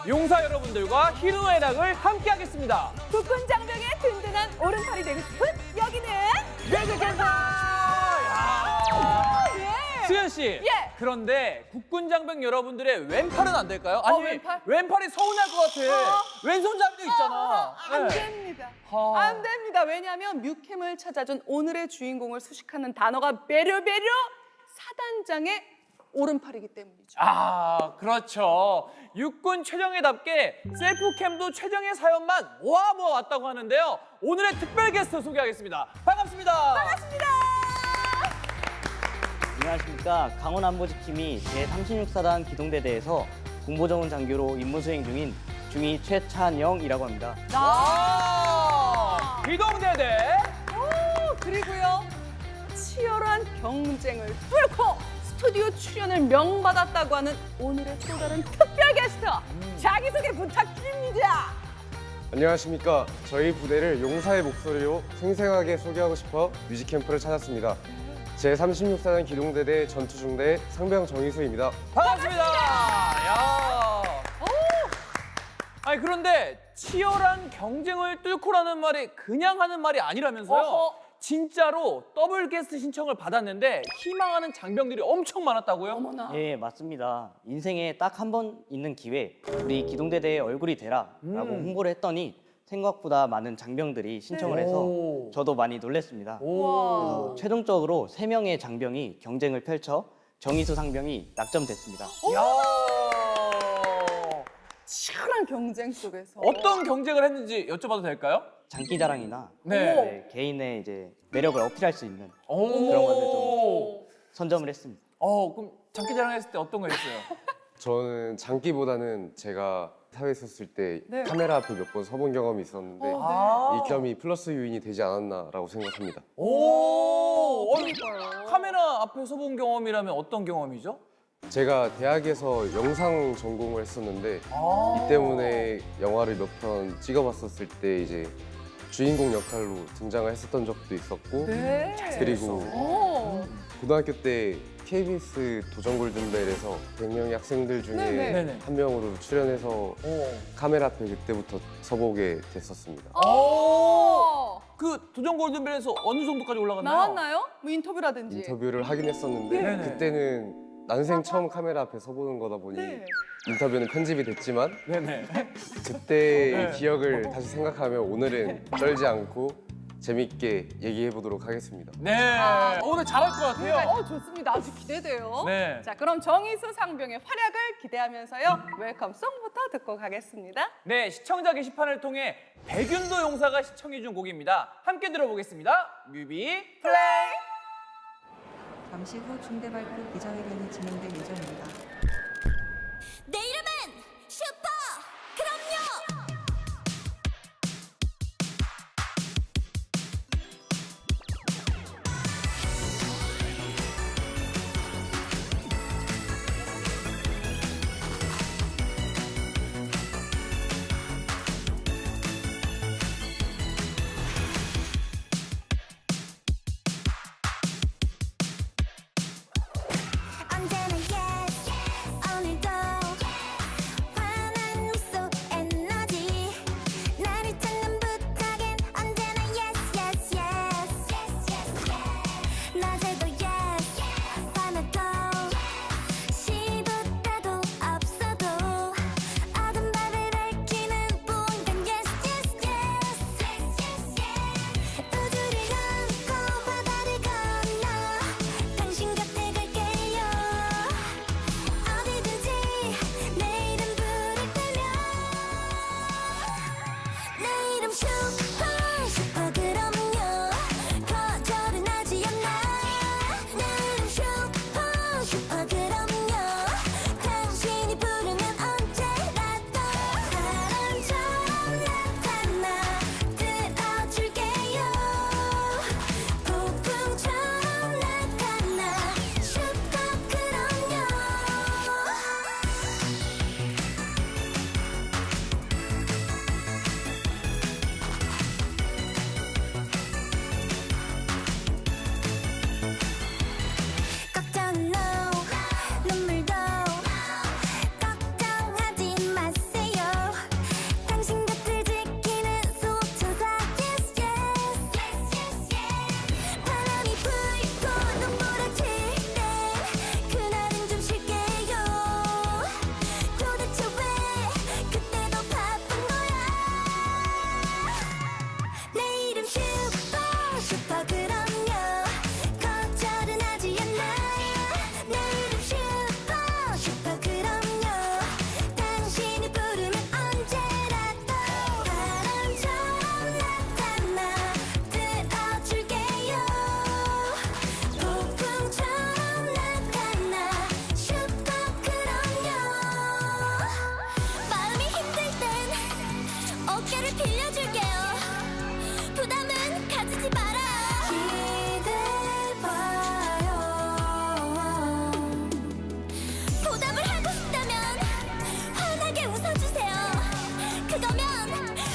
용사 여러분들과 희노애락을 함께하겠습니다. 국군 장병의 든든한 오른팔이 되고 싶은 여기는 뮤직캠프! 예. 수현 씨, 예. 그런데 국군 장병 여러분들의 왼팔은 안 될까요? 아니, 왼팔? 왼팔이 서운할 것 같아. 왼손잡이도 있잖아. 안 네. 됩니다. 아. 안 됩니다. 왜냐하면 뮤캠을 찾아준 오늘의 주인공을 수식하는 단어가 베려베려 사단장의 오른팔이기 때문이죠. 아, 그렇죠. 육군 최정예답게 셀프캠도 최정예 사연만 모아 왔다고 하는데요. 오늘의 특별 게스트 소개하겠습니다. 반갑습니다. 반갑습니다. 안녕하십니까. 강원안보지킴이 제36사단 기동대대에서 공보정훈 장교로 임무 수행 중인 중위 최찬영이라고 합니다. 기동대대. 오, 그리고요. 치열한 경쟁을 뚫고 스튜디오 출연을 명받았다고 하는 오늘의 또 다른 특별 게스트 자기소개 부탁드립니다. 안녕하십니까. 저희 부대를 용사의 목소리로 생생하게 소개하고 싶어 뮤직캠프를 찾았습니다. 제36사단 기동대대 전투중대 상병 정희수입니다. 반갑습니다. 야. 아니 그런데 치열한 경쟁을 뚫고라는 말이 그냥 하는 말이 아니라면서요. 어허. 진짜로 더블 게스트 신청을 받았는데 희망하는 장병들이 엄청 많았다고요? 어머나. 예, 맞습니다. 인생에 딱 한 번 있는 기회, 우리 기동대대의 얼굴이 되라 라고 홍보를 했더니 생각보다 많은 장병들이 신청을 해서 오. 저도 많이 놀랐습니다. 와. 그래서 최종적으로 3명의 장병이 경쟁을 펼쳐 정희수 상병이 낙점됐습니다. 야. 치열한 경쟁 속에서 어떤 경쟁을 했는지 여쭤봐도 될까요? 장기자랑이나 네. 개인의 이제 매력을 어필할 수 있는 오. 그런 것들 좀 선점을 했습니다. 그럼 장기자랑 했을 때 어떤 거 했어요? 저는 장기보다는 제가 사회에 있었을 때 네. 카메라 앞에 몇 번 서본 경험이 있었는데 아. 이 겸이 플러스 요인이 되지 않았나라고 생각합니다. 오. 아니, 그러니까요. 카메라 앞에서 본 경험이라면 어떤 경험이죠? 제가 대학에서 영상 전공을 했었는데 이 때문에 영화를 몇 편 찍어봤었을 때 이제 주인공 역할로 등장을 했었던 적도 있었고 네. 그리고 오. 고등학교 때 KBS 도전 골든벨에서 100명의 학생들 중에 네네. 한 명으로 출연해서 오. 카메라 앞에 그때부터 서보게 됐었습니다. 오. 그 도전 골든벨에서 어느 정도까지 올라갔나요? 나왔나요? 뭐 인터뷰라든지. 인터뷰를 하긴 했었는데 네네. 그때는 난생 처음 카메라 앞에 서보는 거다 보니 네. 인터뷰는 편집이 됐지만 네네. 그때의 네. 기억을 다시 생각하면 오늘은 떨지 않고 재밌게 얘기해 보도록 하겠습니다. 네. 오늘 잘할 것 같아요. 좋습니다. 아주 기대돼요. 네. 자, 그럼 정희수 상병의 활약을 기대하면서요. 웰컴송부터 듣고 가겠습니다. 네, 시청자 게시판을 통해 백윤도 용사가 시청해준 곡입니다. 함께 들어보겠습니다. 뮤비 플레이. 잠시 후 중대 발표 기자회견이 진행될 예정입니다. 내 이름은 슈퍼 그럼요. 언제나 yes 빌려줄게요. 부담은 가지지 말아요. 기대봐요. 보답을 하고 싶다면 환하게 웃어주세요. 그거면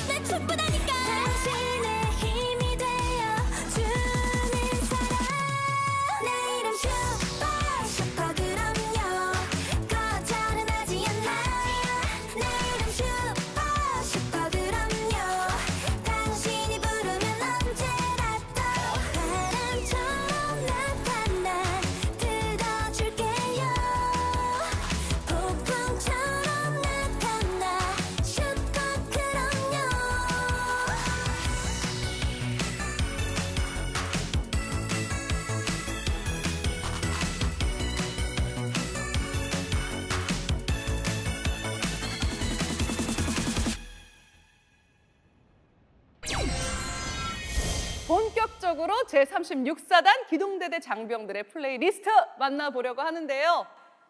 난 충분하니까. 당신의 힘이 되어주는 사람. 내 이름 슈퍼 그럼요. 거절은 하지 않아요. 내 이름 슈퍼 그럼요. 당신이 부르면 언제라도 바람처럼 나타나 들어줄게요. 폭풍처럼 나타나 슈퍼 그럼요. 본격적으로 제36사단 기동대대 장병들의 플레이리스트 만나보려고 하는데요.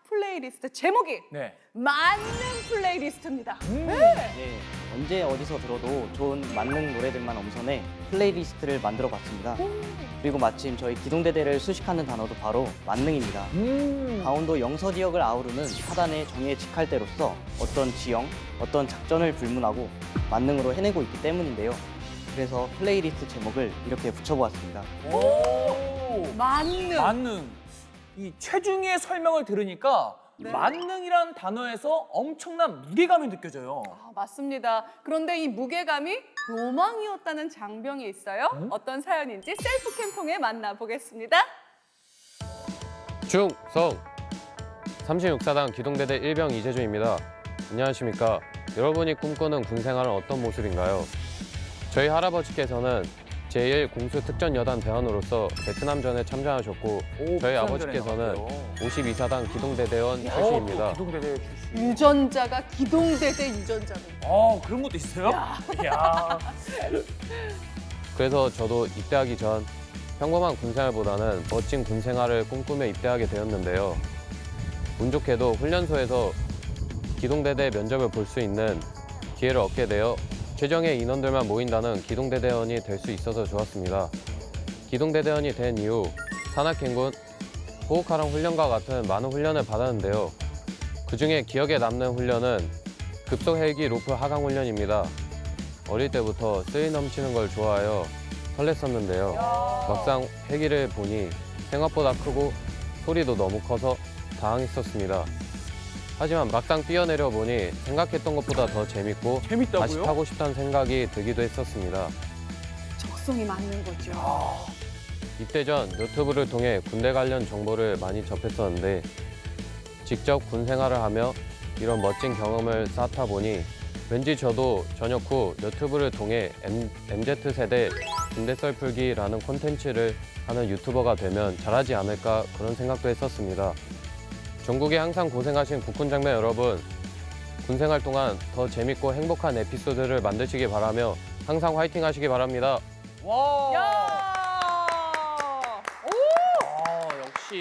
플레이리스트 제목이 네. 만능 플레이리스트입니다. 네, 언제 어디서 들어도 좋은 만능 노래들만 엄선해 플레이리스트를 만들어 봤습니다. 그리고 마침 저희 기동대대를 수식하는 단어도 바로 만능입니다. 강원도 영서 지역을 아우르는 사단의 정예 직할대로서 어떤 지형, 어떤 작전을 불문하고 만능으로 해내고 있기 때문인데요. 그래서 플레이리스트 제목을 이렇게 붙여보았습니다. 오. 만능. 만능. 이 최중희의 설명을 들으니까 네. 만능이란 단어에서 엄청난 무게감이 느껴져요. 아, 맞습니다. 그런데 이 무게감이 로망이었다는 장병이 있어요. 어떤 사연인지 셀프캠 통해 만나보겠습니다. 충성! 36사단 기동대대 1병 이재준입니다. 안녕하십니까. 여러분이 꿈꾸는 군생활은 어떤 모습인가요? 저희 할아버지께서는 제1공수특전여단 대원으로서 베트남전에 참전하셨고 저희 아버지께서는 52사단 기동대대원 출신입니다. 기동대대 출신. 유전자가 기동대대 유전자로. 그런 것도 있어요? 야. 그래서 저도 입대하기 전 평범한 군생활보다는 멋진 군생활을 꿈꾸며 입대하게 되었는데요. 운 좋게도 훈련소에서 기동대대 면접을 볼 수 있는 기회를 얻게 되어 최정예 인원들만 모인다는 기동대대원이 될 수 있어서 좋았습니다. 기동대대원이 된 이후 산악행군, 호흡하랑 훈련과 같은 많은 훈련을 받았는데요. 그중에 기억에 남는 훈련은 급속 헬기 로프 하강 훈련입니다. 어릴 때부터 스릴 넘치는 걸 좋아하여 설렜었는데요. 막상 헬기를 보니 생각보다 크고 소리도 너무 커서 당황했었습니다. 하지만 막상 뛰어내려 보니 생각했던 것보다 더 재밌고 재밌다고요? 다시 타고 싶다는 생각이 들기도 했었습니다. 적성이 맞는 거죠. 입대 전 유튜브를 통해 군대 관련 정보를 많이 접했었는데 직접 군 생활을 하며 이런 멋진 경험을 쌓다 보니 왠지 저도 전역 후 유튜브를 통해 MZ세대 군대 썰풀기라는 콘텐츠를 하는 유튜버가 되면 잘하지 않을까 그런 생각도 했었습니다. 전국에 항상 고생하신 국군 장병 여러분, 군 생활 동안 더 재밌고 행복한 에피소드를 만드시기 바라며 항상 화이팅 하시기 바랍니다. 와. 야! 역시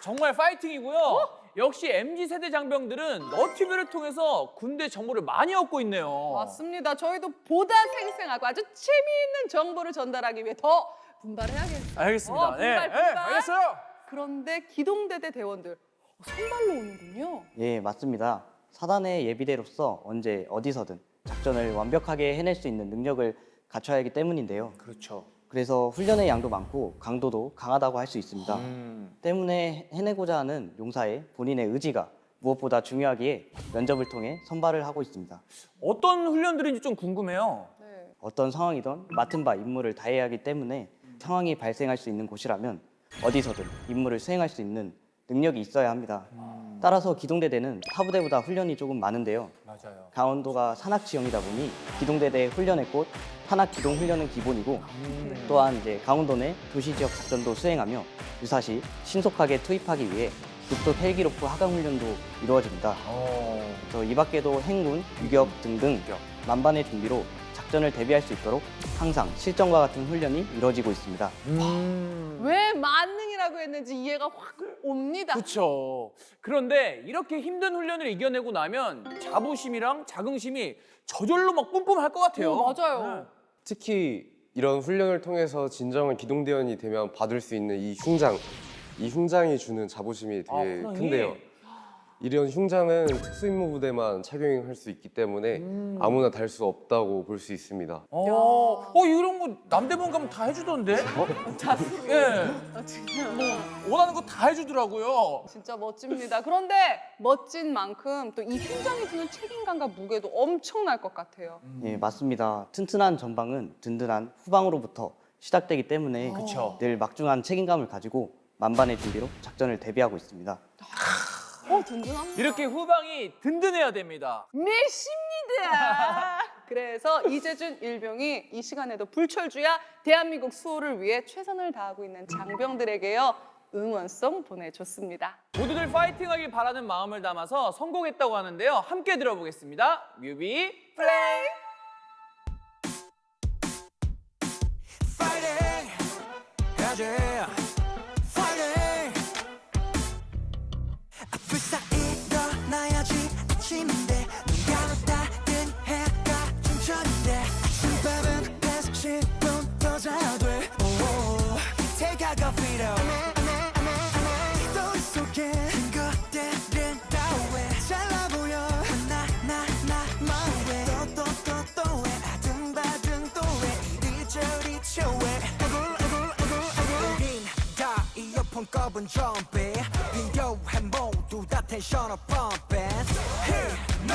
정말 파이팅이고요. 역시 MZ세대 장병들은 너튜브를 통해서 군대 정보를 많이 얻고 있네요. 맞습니다. 저희도 보다 생생하고 아주 재미있는 정보를 전달하기 위해 더 분발해야겠어요. 알겠습니다. 분발, 네, 분발. 알겠어요. 그런데 기동대대 대원들 선발로 오는군요. 예, 맞습니다. 사단의 예비대로서 언제 어디서든 작전을 완벽하게 해낼 수 있는 능력을 갖춰야 하기 때문인데요. 그렇죠. 그래서 훈련의 양도 많고 강도도 강하다고 할 수 있습니다. 때문에 해내고자 하는 용사의 본인의 의지가 무엇보다 중요하기에 면접을 통해 선발을 하고 있습니다. 어떤 훈련들인지 좀 궁금해요. 네. 어떤 상황이든 맡은 바 임무를 다해야 하기 때문에 상황이 발생할 수 있는 곳이라면 어디서든 임무를 수행할 수 있는 능력이 있어야 합니다. 따라서 기동대대는 타부대보다 훈련이 조금 많은데요. 맞아요. 강원도가 산악 지형이다 보니 기동대대 훈련의 꽃 산악 기동 훈련은 기본이고 또한 이제 강원도 내 도시 지역 작전도 수행하며 유사시 신속하게 투입하기 위해 급속 헬기로프 하강 훈련도 이루어집니다. 그래서 이 밖에도 행군, 유격 등등 만반의 준비로 작전 작전을 대비할 수 있도록 항상 실전과 같은 훈련이 이루어지고 있습니다. 왜 만능이라고 했는지 이해가 확 옵니다. 그렇죠. 그런데 이렇게 힘든 훈련을 이겨내고 나면 자부심이랑 자긍심이 저절로 막 뿜뿜할 것 같아요. 맞아요. 특히 이런 훈련을 통해서 진정한 기동대원이 되면 받을 수 있는 이 흉장이 주는 자부심이 되게 훈장이? 큰데요. 이런 흉장은 특수임무부대만 착용할 수 있기 때문에 아무나 달 수 없다고 볼 수 있습니다. 이런 거 남대문 가면 다 해주던데? 예. 원하는 거 다 해주더라고요. 진짜 멋집니다. 그런데 멋진 만큼 또 이 흉장이 주는 책임감과 무게도 엄청날 것 같아요. 예, 맞습니다. 튼튼한 전방은 든든한 후방으로부터 시작되기 때문에 그쵸. 늘 막중한 책임감을 가지고 만반의 준비로 작전을 대비하고 있습니다. 든든합니다. 이렇게 후방이 든든해야 됩니다. 메시입니다. 그래서 이재준 일병이 이 시간에도 불철주야 대한민국 수호를 위해 최선을 다하고 있는 장병들에게요 응원송 보내줬습니다. 모두들 파이팅하길 바라는 마음을 담아서 선곡했다고 하는데요. 함께 들어보겠습니다. 뮤비 플레이! Fighting, yeah, fighting. 앞을 일어나야지 아침인데 눈 감았다 뜬 해가 춘천인데 아침밥은 계속 10분 더 자야 돼. Take out the video. 스토리 속에 큰 것들은 다 왜 잘나 보여 나 마음에 또왜 아등바등 또왜 이리저리 쳐왜 우린 다 이어폰 꺼본 좀비 비교해 모두 다 텐션업 펌핑 힘을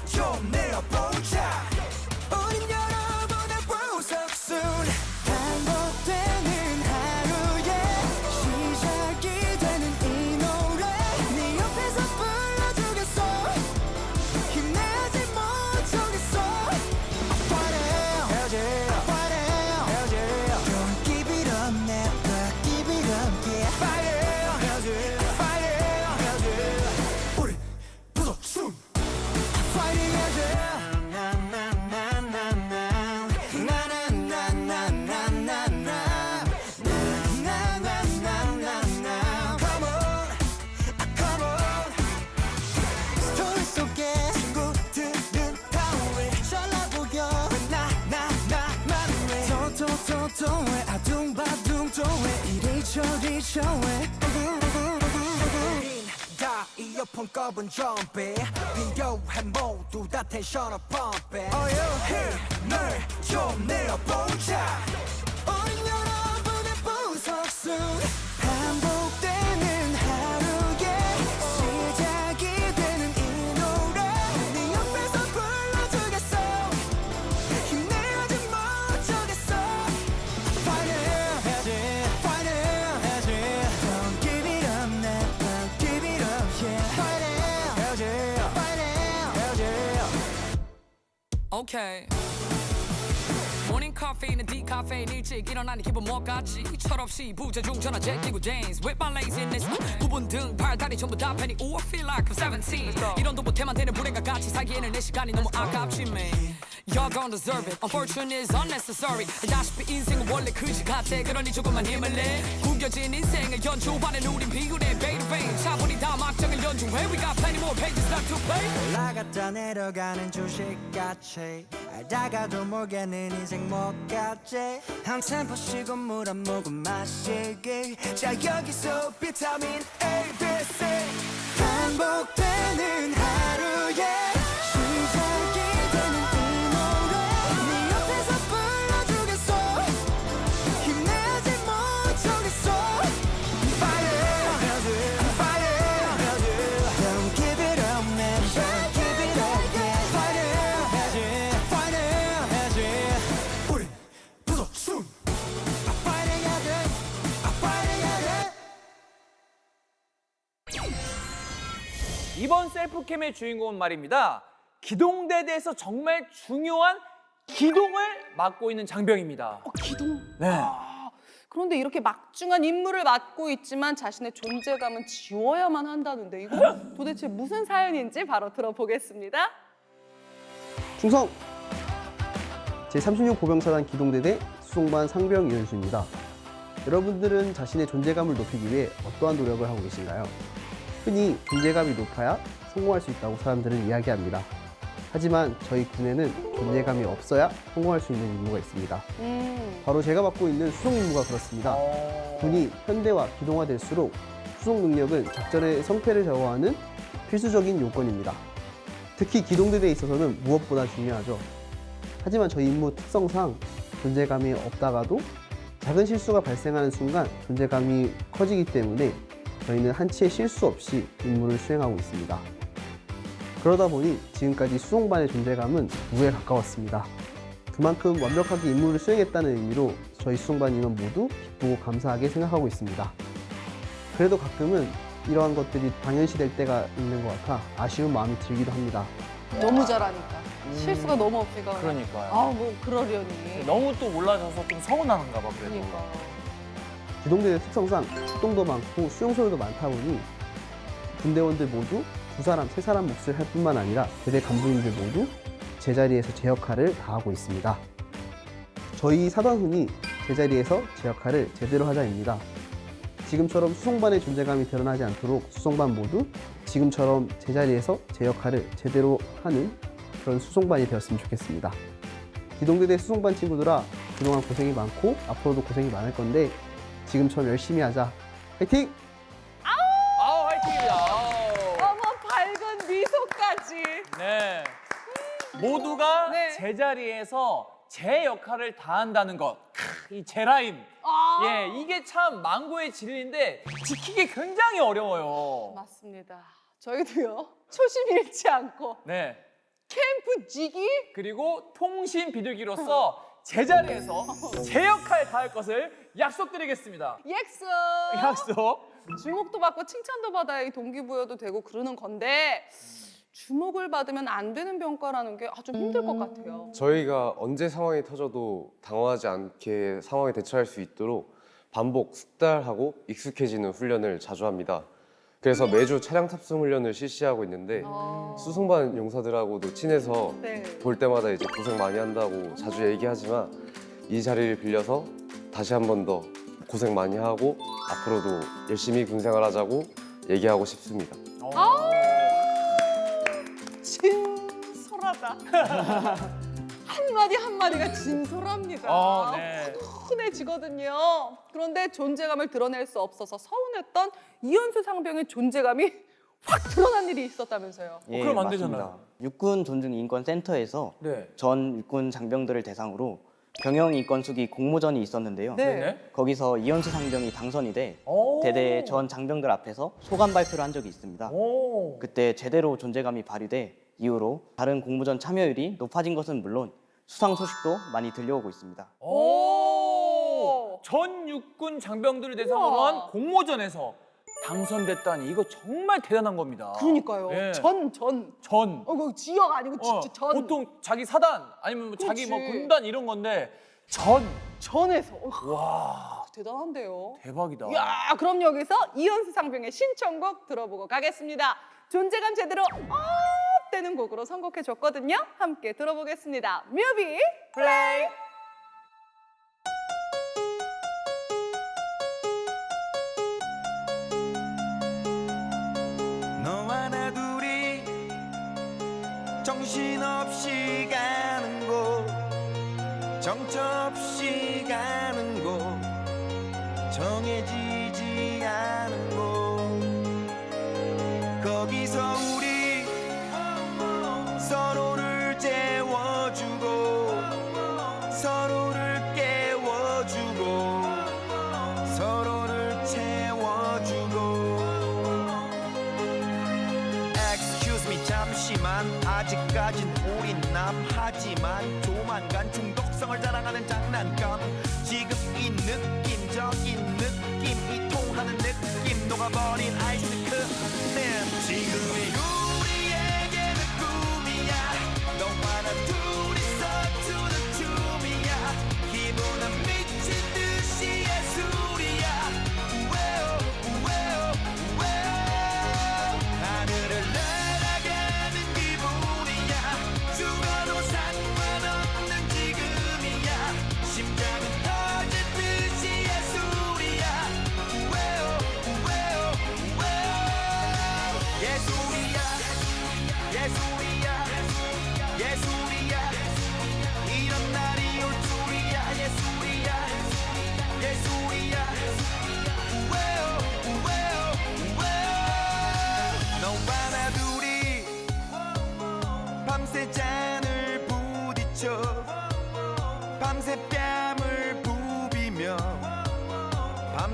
좀 내어보자 우린 여러분의 보석순 반복되는 하루에 시작이 되는 이 노래 네 옆에서 불러주겠어 힘내지 못하겠어 Fighting, fighting, don't give it up, never give it up, yeah. Fighting, fighting, 우리 부서춤. Fighting, Come on, come on. 스토리 속에 친구들은 다 왜 잘나 보여 나만 왜 왜 아둥바둥 또왜 이리저리 저왜 우린 다 이어폰 꺼본 좀비 비교해 모두 다 텐션업 펌핑 힘을 좀 내어보자 우린 여러분의 보석순 반복되는 하루에 시작이 되는 이 노래 네 옆에서 불러주겠어 힘내지 못하겠어 Fighting, fighting, don't give it up, never give it up, yeah. Fighting, fighting. Okay. 모닝 카페인은 디카페인 일찍 일어나니 기분 뭐같지 철없이 부재중 전화 제끼고 dance with my laziness 부분 등 팔다리 전부 다 penny Ooh I feel like I'm 17 이런 도 못해만 되는 불행과 같이 살기에는 내 시간이 너무 아깝지 man Y'all don't deserve it Unfortunate is unnecessary 알다시피 인생은 원래 그지 같아 그러니 조금만 힘을 내 구겨진 인생을 연주반엔 우린 비굴해 Baby baby 차분히 다 막장을 연주해 We got plenty more pages left to play 올라갔다 내려가는 주식같이 알다가도 모르겠는 인생 뭐같지 한 템포 쉬고 물 한 모금 마시기 자 여기서 비타민 A, B, C 반복되는 하루에 시작이 되는 이 노래 네 옆에서 불러주겠어 힘내지 못하겠어 Fighting, fighting, don't give it up, never give it up, yeah. Fighting, fighting, 우리 부서춤. Fighting, fighting. 이번 셀프캠의 주인공은 말입니다. 기동대대에서 정말 중요한 기동을 맡고 있는 장병입니다. 기동. 네. 그런데 이렇게 막중한 임무를 맡고 있지만 자신의 존재감은 지워야만 한다는데 이거 도대체 무슨 사연인지 바로 들어보겠습니다. 충성! 제36 보병사단 기동대대 수송반 상병 이현수입니다. 여러분들은 자신의 존재감을 높이기 위해 어떠한 노력을 하고 계신가요? 흔히 존재감이 높아야 성공할 수 있다고 사람들은 이야기합니다. 하지만 저희 군에는 존재감이 없어야 성공할 수 있는 임무가 있습니다. 바로 제가 맡고 있는 수송 임무가 그렇습니다. 군이 현대화, 기동화될수록 수송 능력은 작전의 성패를 좌우하는 필수적인 요건입니다. 특히 기동대대에 있어서는 무엇보다 중요하죠. 하지만 저희 임무 특성상 존재감이 없다가도 작은 실수가 발생하는 순간 존재감이 커지기 때문에 저희는 한치의 실수 없이 임무를 수행하고 있습니다. 그러다 보니 지금까지 수송반의 존재감은 무에 가까웠습니다. 그만큼 완벽하게 임무를 수행했다는 의미로 저희 수송반 인원 모두 기쁘고 감사하게 생각하고 있습니다. 그래도 가끔은 이러한 것들이 당연시될 때가 있는 것 같아 아쉬운 마음이 들기도 합니다. 너무 잘하니까. 실수가 너무 없으니까. 그러니까요. 아, 뭐 그러려니. 너무 또 올라져서 좀 서운한가 봐 그래도. 그러니까. 기동대대 특성상 출동도 많고 수용소도 많다 보니 군대원들 모두 2사람, 3사람 몫을 할 뿐만 아니라 대대 간부님들 모두 제자리에서 제 역할을 다하고 있습니다. 저희 사단훈이 제자리에서 제 역할을 제대로 하자입니다. 지금처럼 수송반의 존재감이 드러나지 않도록 수송반 모두 지금처럼 제자리에서 제 역할을 제대로 하는 그런 수송반이 되었으면 좋겠습니다. 기동대대 수송반 친구들아, 그동안 고생이 많고 앞으로도 고생이 많을 건데 지금처럼 열심히 하자. 화이팅! 아우 화이팅입니다. 어머, 밝은 미소까지. 네. 모두가 네. 제자리에서 제 역할을 다한다는 것. 이 제라임. 아. 예, 이게 참 망고의 진리인데 지키기 굉장히 어려워요. 맞습니다. 저희도요. 초심 잃지 않고 네. 캠프 지기. 그리고 통신 비둘기로서 제자리에서 제 역할 다할 것을 약속드리겠습니다. 약속. 약속. 주목도 받고 칭찬도 받아야 이 동기부여도 되고 그러는 건데 주목을 받으면 안 되는 병가라는 게 좀 힘들 것 같아요. 저희가 언제 상황이 터져도 당황하지 않게 상황에 대처할 수 있도록 반복 숙달하고 익숙해지는 훈련을 자주 합니다. 그래서 매주 차량 탑승 훈련을 실시하고 있는데 수송반 용사들하고도 친해서 네. 볼 때마다 이제 고생 많이 한다고 자주 얘기하지만 이 자리를 빌려서 다시 한 번 더 고생 많이 하고 앞으로도 열심히 군생활 하자고 얘기하고 싶습니다. 진솔하다. 한마디 한마디가 진솔합니다. 네. 훈훈해지거든요. 그런데 존재감을 드러낼 수 없어서 서운했던 이현수 상병의 존재감이 확 드러난 일이 있었다면서요. 그럼 안 맞습니다. 되잖아요. 육군 존중 인권 센터에서 네. 전 육군 장병들을 대상으로 병영 인권 수기 공모전이 있었는데요. 네. 거기서 이현수 상병이 당선이 돼 오. 대대 전 장병들 앞에서 소감 발표를 한 적이 있습니다. 오. 그때 제대로 존재감이 발휘돼 이후로 다른 공모전 참여율이 높아진 것은 물론 수상 소식도 많이 들려오고 있습니다. 오! 전 육군 장병들을 대상으로 우와. 한 공모전에서 당선됐다니 이거 정말 대단한 겁니다. 그러니까요. 예. 전. 전. 그 지역 아니고 진짜 전. 보통 자기 사단 아니면 뭐 자기 뭐 그렇지. 군단 이런 건데 전. 전에서. 와, 대단한데요. 대박이다. 야, 그럼 여기서 이현수 상병의 신청곡 들어보고 가겠습니다. 존재감 제대로 되는 곡으로 선곡해 줬거든요. 함께 들어보겠습니다. 뮤비 플레이. 너와 나 둘이 정신없이 가는 곳 정처 없이 가는 곳 정해지지 않은 곳 거기서 우리 서로를 재워주고 서로를 깨워주고 서로를 채워주고 Excuse me 잠시만 아직까진 우린 남하지만 조만간 중독성을 자랑하는 장난감 지금 이 느낌적인 느낌이 통하는 느낌 녹아버린 아이스크림 지금이 우리에게는 꿈이야 너와 나 둘이서 추는 춤이야 기분은 미친 듯이 예술이야 우에오 우에오 우에오 하늘을 날아가는 기분이야 죽어도 상관없는 지금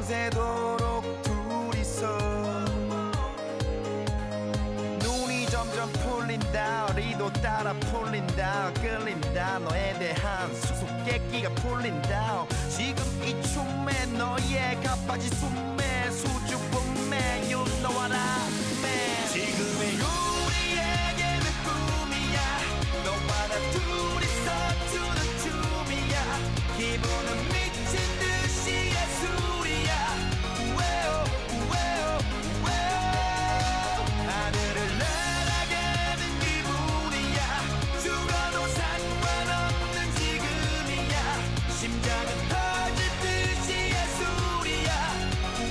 밤새도록 둘이서 눈이 점점 풀린다 리도 따라 풀린다 끌린다 너에 대한 수수께끼가 풀린다 지금 이 춤에 너의 가빠지 숨에 수줍음에 You know what I mean 지금의 우리에게는 꿈이야 너와 나 둘이서 추는 춤이야 기분은 미친 듯이 예술이야 우에오 우에오 우에오 하늘을 날아가는 기분이야 죽어도 상관없는 지금이야 심장은 터질 듯이 예술이야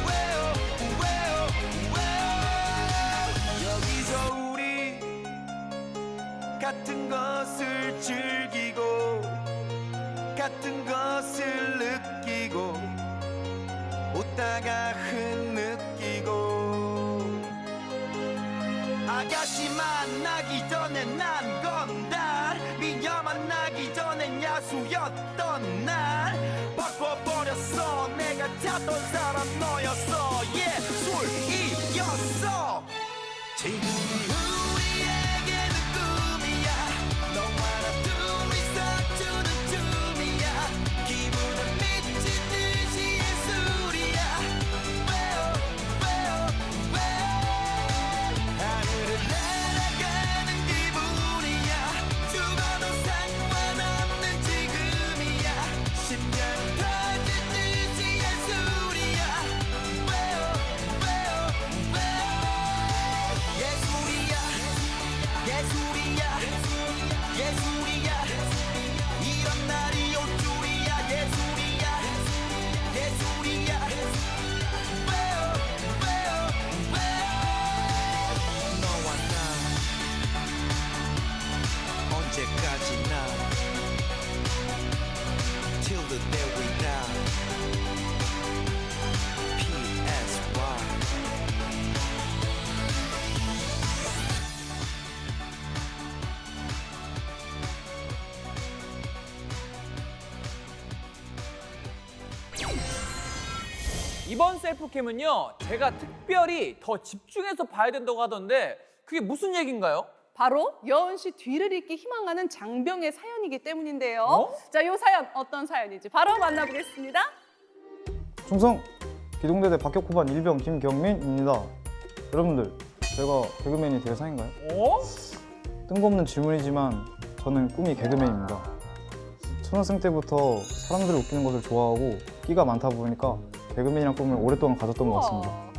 우에오 우에오 우에오 여기서 우리 같은 것을 즐기고 같은 것을 느끼고 웃다가 흐느끼고 아가씨 만나기 전에 난 건달 미녀 만나기 전엔 야수였던 날 바꿔버렸어 내가 찾던 사람 너였어 예술이었어 지금 우리에게는 꿈이야 너와 나 둘이서 추는 춤이야 기분은 미친 듯이 예술이야 왜요 왜요 왜요 하늘을 날아가는 기분이야 죽어도 상관없는 지금이야 심장은 터질 듯이 예술이야 왜요 왜요 왜요 예술이야 예술이야 예술이야 이런 날이 올 줄이야 예술이야 예술이야 왜요 왜요 왜요 너와 나 언제까지나 Till the day we die PSY 이번 셀프캠은요, 제가 특별히 더 집중해서 봐야 된다고 하던데 그게 무슨 얘기인가요? 바로 여은 씨 뒤를 잇기 희망하는 장병의 사연이기 때문인데요. 어? 자, 이 사연 어떤 사연인지 바로 만나보겠습니다. 충성 기동대대 박격포반 일병 김경민입니다. 여러분들, 제가 개그맨이 될 상인가요? 어? 뜬금없는 질문이지만 저는 꿈이 개그맨입니다. 초등학생 때부터 사람들을 웃기는 것을 좋아하고 끼가 많다 보니까 개그맨이란 꿈을 오랫동안 가졌던 것 같습니다. 우와.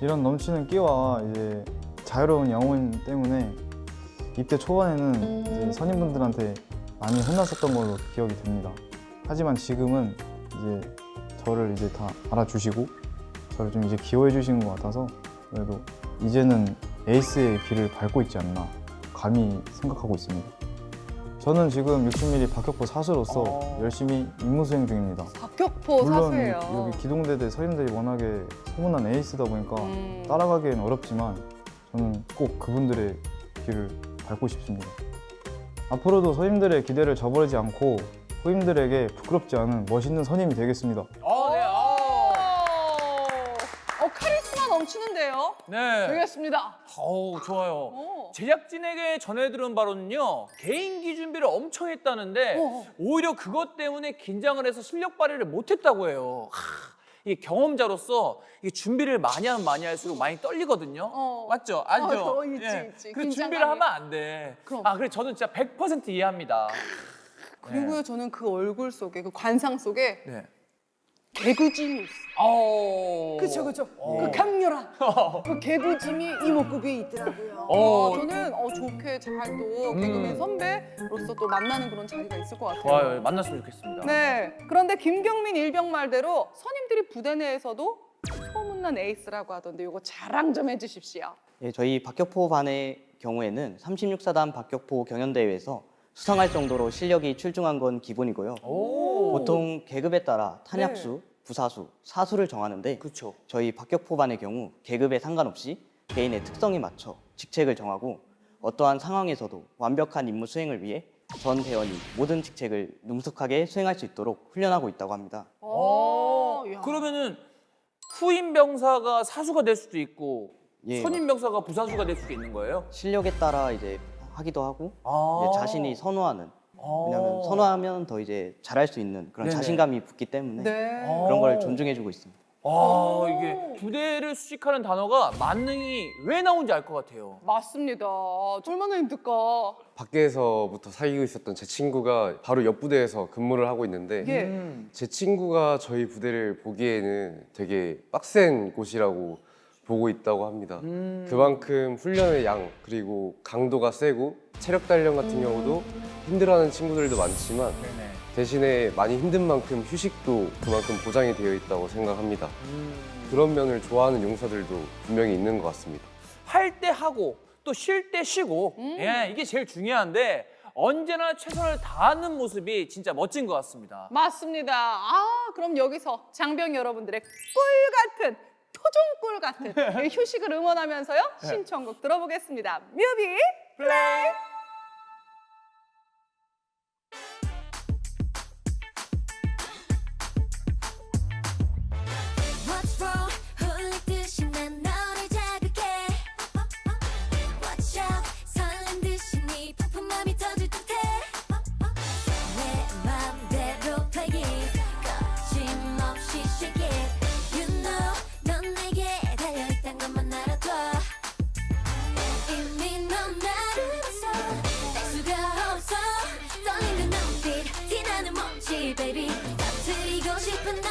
이런 넘치는 끼와 이제 자유로운 영혼 때문에 입대 초반에는 이제 선임분들한테 많이 혼났었던 걸로 기억이 됩니다. 하지만 지금은 이제 저를 이제 다 알아주시고 저를 좀 이제 기여해 주시는 것 같아서 그래도 이제는 에이스의 길을 밟고 있지 않나 감히 생각하고 있습니다. 저는 지금 60mm 박격포 사수로서 열심히 임무 수행 중입니다. 박격포 물론 사수예요. 여기 기동대대 선임들이 워낙에 소문난 에이스다 보니까 따라가기엔 어렵지만 저는 꼭 그분들의 길을 밟고 싶습니다. 앞으로도 선임들의 기대를 저버리지 않고 후임들에게 부끄럽지 않은 멋있는 선임이 되겠습니다. 네. 카리스마 넘치는데요. 네. 되겠습니다. 어우, 좋아요. 오. 제작진에게 전해 들은 바로는요, 개인기 준비를 엄청 했다는데 오히려 그것 때문에 긴장을 해서 실력 발휘를 못했다고 해요. 이 경험자로서 이 준비를 많이 하면 많이 할수록 많이 떨리거든요. 맞죠? 알죠? 있지. 그 준비를 긴장감이. 하면 안 돼. 그럼. 그래 저는 진짜 100% 이해합니다. 그리고요, 저는 그 얼굴 속에, 그 관상 속에 네. 개구짐이 있어. 그쵸. 그 강렬한 그 개구짐이 이목구비에 있더라고요. 저는 좋게 잘 또 개그맨 선배로서 또 만나는 그런 자리가 있을 것 같아요. 좋아요. 만났으면 좋겠습니다. 네. 그런데 김경민 일병 말대로 선임들이 부대 내에서도 소문난 에이스라고 하던데 이거 자랑 좀 해주십시오. 예, 저희 박격포반의 경우에는 36사단 박격포 경연대회에서 수상할 정도로 실력이 출중한 건 기본이고요. 보통 계급에 따라 탄약수, 부사수, 사수를 정하는데 그렇죠. 저희 박격포반의 경우 계급에 상관없이 개인의 특성에 맞춰 직책을 정하고 어떠한 상황에서도 완벽한 임무 수행을 위해 전 대원이 모든 직책을 능숙하게 수행할 수 있도록 훈련하고 있다고 합니다. 야. 그러면은 후임 병사가 사수가 될 수도 있고 예, 선임 병사가 부사수가 될 수도 있는 거예요? 실력에 따라 이제 하기도 하고 아. 이제 자신이 선호하는 왜냐하면 선호하면 더 이제 잘할 수 있는 그런 네네. 자신감이 붙기 때문에 네. 그런 걸 존중해주고 있습니다. 이게 부대를 수식하는 단어가 만능이 왜 나온지 알 것 같아요. 맞습니다. 얼마나 힘들까. 밖에서부터 사귀고 있었던 제 친구가 바로 옆 부대에서 근무를 하고 있는데 예. 제 친구가 저희 부대를 보기에는 되게 빡센 곳이라고 보고 있다고 합니다. 그만큼 훈련의 양 그리고 강도가 세고 체력 단련 같은 경우도 힘들어하는 친구들도 많지만 대신에 많이 힘든 만큼 휴식도 그만큼 보장이 되어 있다고 생각합니다. 그런 면을 좋아하는 용사들도 분명히 있는 것 같습니다. 할 때 하고 또 쉴 때 쉬고 예, 이게 제일 중요한데 언제나 최선을 다하는 모습이 진짜 멋진 것 같습니다. 맞습니다. 그럼 여기서 장병 여러분들의 꿀 같은 토종꿀 같은 이 휴식을 응원하면서요. 신청곡 들어보겠습니다. 뮤비 플레이. What's wrong? 흘리듯이 난 너를 자극해. Watch out. 설렌 듯이 네 폭풍 맘이 터질 듯해. 내 맘대로 play it. 거침없이 shake it. You know 넌 내게 달려있단 것만 알아둬. 이미 넌 나를 봤어. 알 수가 없어. 떨리는 눈빛 티나는 몸짓 baby. 터뜨리고 싶은 너.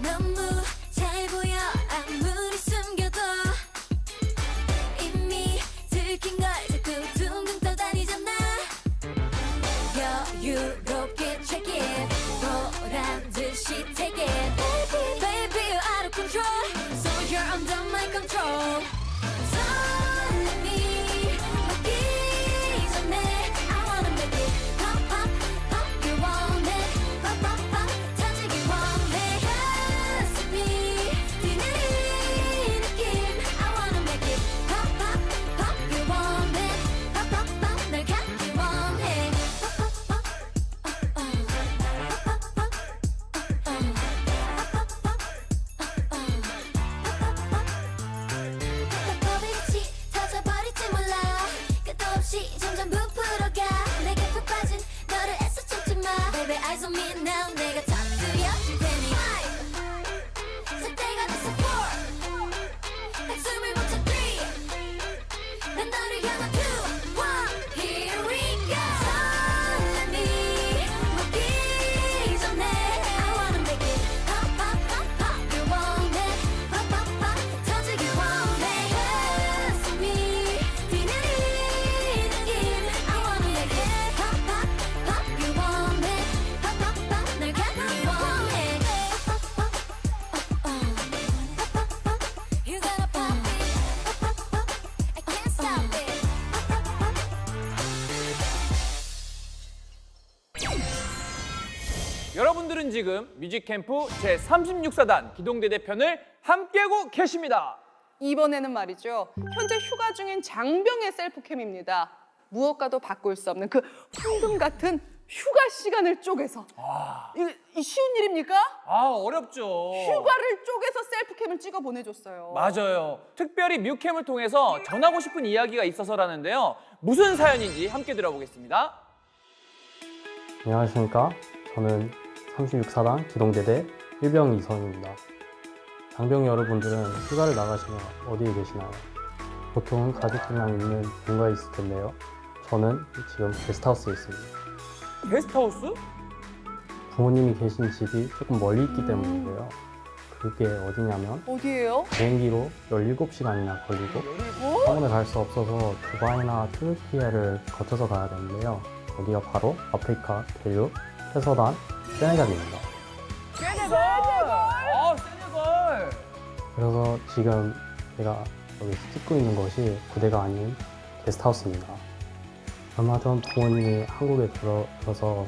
너무 잘 보여 아무리 숨겨도 이미 들킨 걸 자꾸 둥둥 떠다니잖아. 여유롭게 check it 보란 듯이 take it. Baby, baby you're out of control so you're under my control. 설렘이 먹기 전에 I wanna make it pop pop pop. You want it pop pop pop. 터지기 원해 가슴이 뛰는 느낌. I wanna make it pop pop pop. You want it pop pop pop. 날 갖기 원해 pop pop pop. 뽀뽀비치 터져버릴지 몰라. 끝도 없이 점점 부풀어가. 내게 푹 빠진 너를 애써 찾지 마. Baby eyes on me now. 내가 터뜨려줄 테니 살 때가 됐어 4 한숨을 멈춰 3 난 너를 향한 2 1 Here we go. 설렘이 먹기 전에 I wanna make it pop pop pop pop. You want it pop pop pop. 터지기 원해 가슴이 뛰는 느낌. I wanna make it pop pop pop. You want it pop pop pop. 날 갖기 원해 pop pop pop. You gotta pop it pop pop pop. I can't stop it pop pop pop. 여러분들은 지금 뮤직캠프 제36사단 기동대대 편을 함께하고 계십니다. 이번에는 말이죠. 현재 휴가 중인 장병의 셀프캠입니다. 무엇과도 바꿀 수 없는 그 황금 같은 휴가 시간을 쪼개서 이 쉬운 일입니까? 어렵죠. 휴가를 쪼개서 셀프캠을 찍어 보내줬어요. 맞아요. 특별히 뮤캠을 통해서 전하고 싶은 이야기가 있어서라는데요. 무슨 사연인지 함께 들어보겠습니다. 안녕하십니까. 저는 36사단 기동대대 일병 이성입니다. 장병 여러분들은 휴가를 나가시면 어디에 계시나요? 보통은 가족들이랑 있는 본가에 있을 텐데요. 저는 지금 게스트하우스에 있습니다. 게스트하우스? 부모님이 계신 집이 조금 멀리 있기 때문인데요. 그게 어디냐면 어디예요? 비행기로 17시간이나 걸리고 학원에 갈 수 없어서 두바이나 튀르키예를 거쳐서 가야 되는데요. 거기가 바로 아프리카 대륙 해서단 세네갈입니다. 세네갈! 세네갈! 정말. 그래서 지금 제가 여기 찍고 있는 것이 부대가 아닌 게스트하우스입니다. 얼마 전 부모님이 한국에 들어서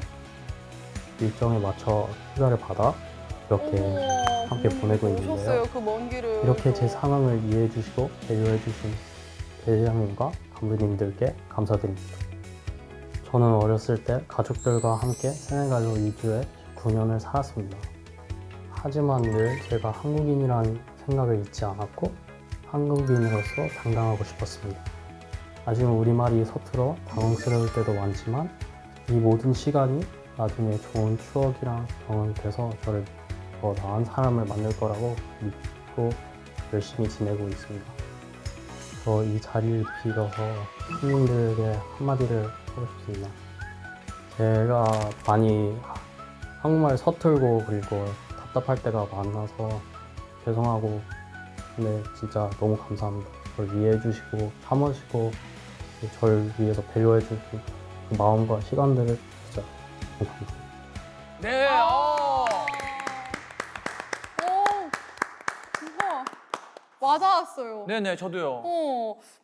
일정에 맞춰 휴가를 받아 이렇게 함께 보내고 있는데요. 오셨어요, 그 먼 길을. 이렇게 제 또. 상황을 이해해 주시고 배려해 주신 대장님과 간부님들께 감사드립니다. 저는 어렸을 때 가족들과 함께 세네갈로 2주에 9년을 살았습니다. 하지만 늘 제가 한국인이라는 생각을 잊지 않았고 한국인으로서 당당하고 싶었습니다. 아직은 우리말이 서툴어 당황스러울 때도 많지만 이 모든 시간이 나중에 좋은 추억이랑 경험이 돼서 저를 더 나은 사람을 만들 거라고 믿고 열심히 지내고 있습니다. 저 이 자리를 빌어서 손님들에게 한마디를 하고 싶습니다. 제가 많이 한국말 서툴고 그리고 답답할 때가 많아서 죄송하고 근데 진짜 너무 감사합니다. 저를 이해해 주시고 참으시고 저를 위해서 배려해 주신 그 마음과 시간들을 진짜 너무 감사합니다. 네. 진짜 와닿았어요. 네네, 저도요.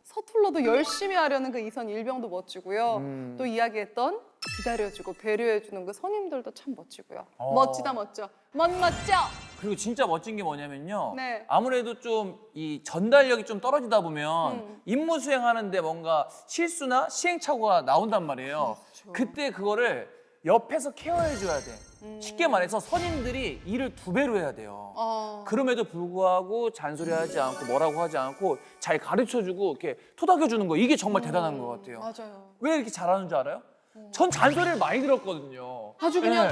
서툴러도 열심히 하려는 그 이선 일병도 멋지고요. 또 이야기했던 기다려주고 배려해주는 그 선임들도 참 멋지고요. 멋지다 멋져. 멋져. 그리고 진짜 멋진 게 뭐냐면요. 네. 아무래도 좀 이 전달력이 좀 떨어지다 보면 임무 수행하는데 뭔가 실수나 시행착오가 나온단 말이에요. 그렇죠. 그때 그거를 옆에서 케어해줘야 돼. 쉽게 말해서 선임들이 일을 2배로 해야 돼요. 그럼에도 불구하고 잔소리하지 않고 뭐라고 하지 않고 잘 가르쳐주고 이렇게 토닥여주는 거 이게 정말 대단한 것 같아요. 맞아요. 왜 이렇게 잘하는 줄 알아요? 전 잔소리를 많이 들었거든요. 아주 그냥